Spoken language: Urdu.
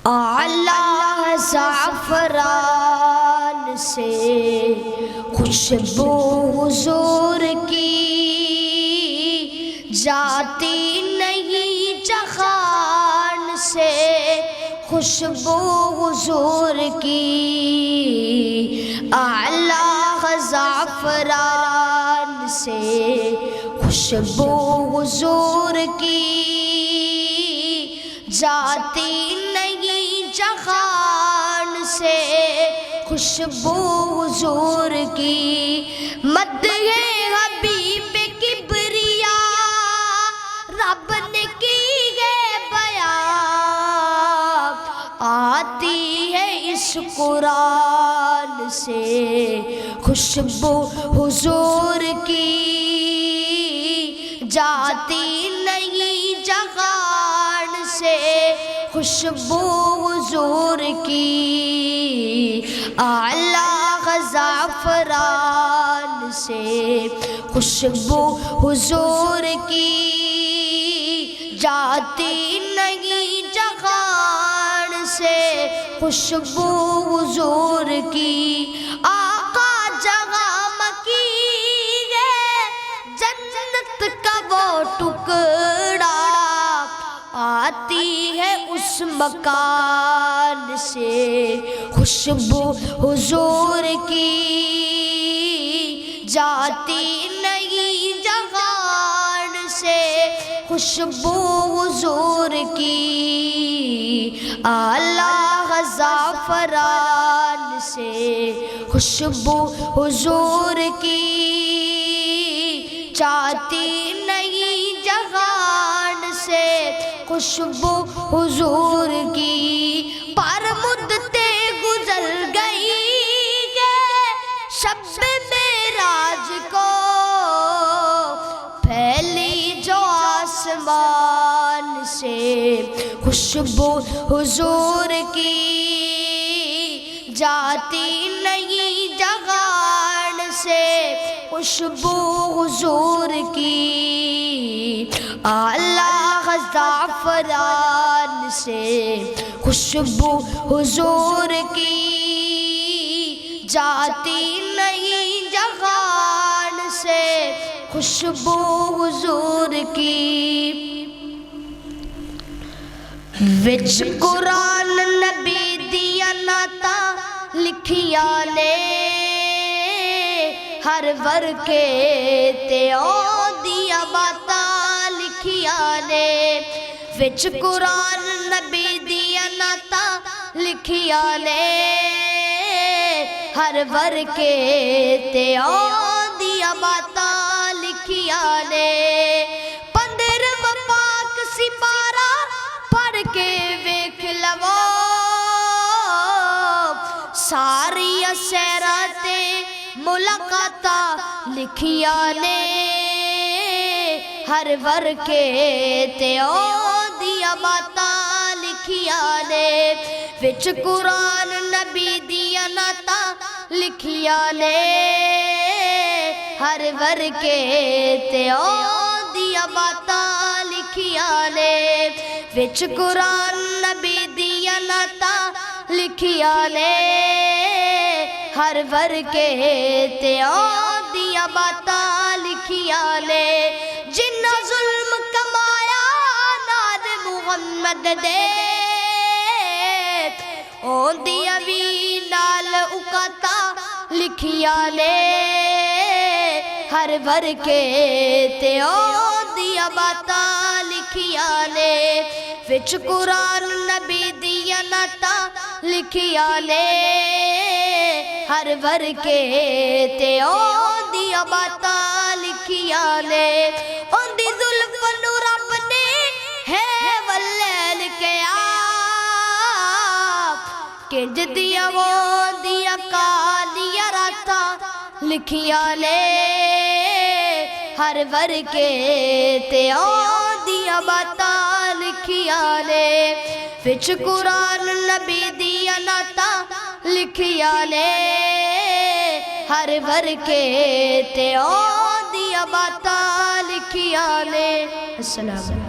اعلیٰ زعفران سے خوشبو حضور کی جاتی نہیں جہان سے، خوشبو حضور کی اعلیٰ زعفران سے خوشبو حضور کی جاتی نہیں جہان سے، خوشبو حضور کی مدح حبیب کبریا رب نے کی ہے بیان، آتی ہے اس قرآن سے خوشبو حضور کی جاتی نہیں جہان سے، خوشبو حضور کی اعلیٰ زعفران سے خوشبو حضور کی جاتی نہیں جہان سے، خوشبو حضور کی آقا جہاں مکی ہے جنت کا وہ ٹکڑا، آتی ہے اس مکان سے خوشبو حضور کی جاتی نہیں جہان سے، خوشبو حضور کی اعلیٰ زعفران سے خوشبو حضور کی جاتی نہیں جہان سے، خوشبو حضور کی پر مدتیں گزر گئی ہے شب معراج کو، پھیلی جو آسمان سے خوشبو حضور کی جاتی نہیں جہان سے، خوشبو حضور کی اعلیٰ زعفران سے خوشبو حضور کی جاتی نہیں جہان سے، خوشبو حضور کی وچ قرآن نبی دیا نعتاں لکھیاں نے، ہر ورکے تے آندیاں باتاں لکھیاں نے، وچ قرآن نبی دیا نعتاں لکھیاں نے، ہر ورکے تے آندیاں باتاں لکھیاں نے، 15واں پاک سپارہ پڑھ کے ویکھ لو، ساری سیرات ملاقاتاں لکھیاں نے، ہر ورکے تے آندیاں باتاں لکھیاں نے، وچ قرآن نبی دیا نعتاں لکھیاں نے، ہر ورکے تے آندیاں باتاں لکھیاں نے، وچ قرآن نبی دیا نعتاں لکھیاں نے، ہر ورکے تے آندیاں باتاں لکھیاں نے، جنہ ظلم کمایا نال محمد دے، آندیاں وی نال اوقاتاں لکھیاں نے، ہر ورکے تے آندیاں باتاں لکھیاں نے، وچ قرآن نبی دیا نعتاں لکھیاں نے، ہر ورکے تے آندیاں باتاں لکھیاں نے، اندی زلف نو رب نے ہے واللیل کیا، کنج دیا آندیاں کالیاں راتاں لکھیاں نے، ہر ورکے تے آندیاں باتاں لکھیاں نے، وچ قرآن نبی دیا نعتاں لکھیاں نے، ہر ورکے تے آندیاں باتاں لکھیاں نے۔ السلام علیکم۔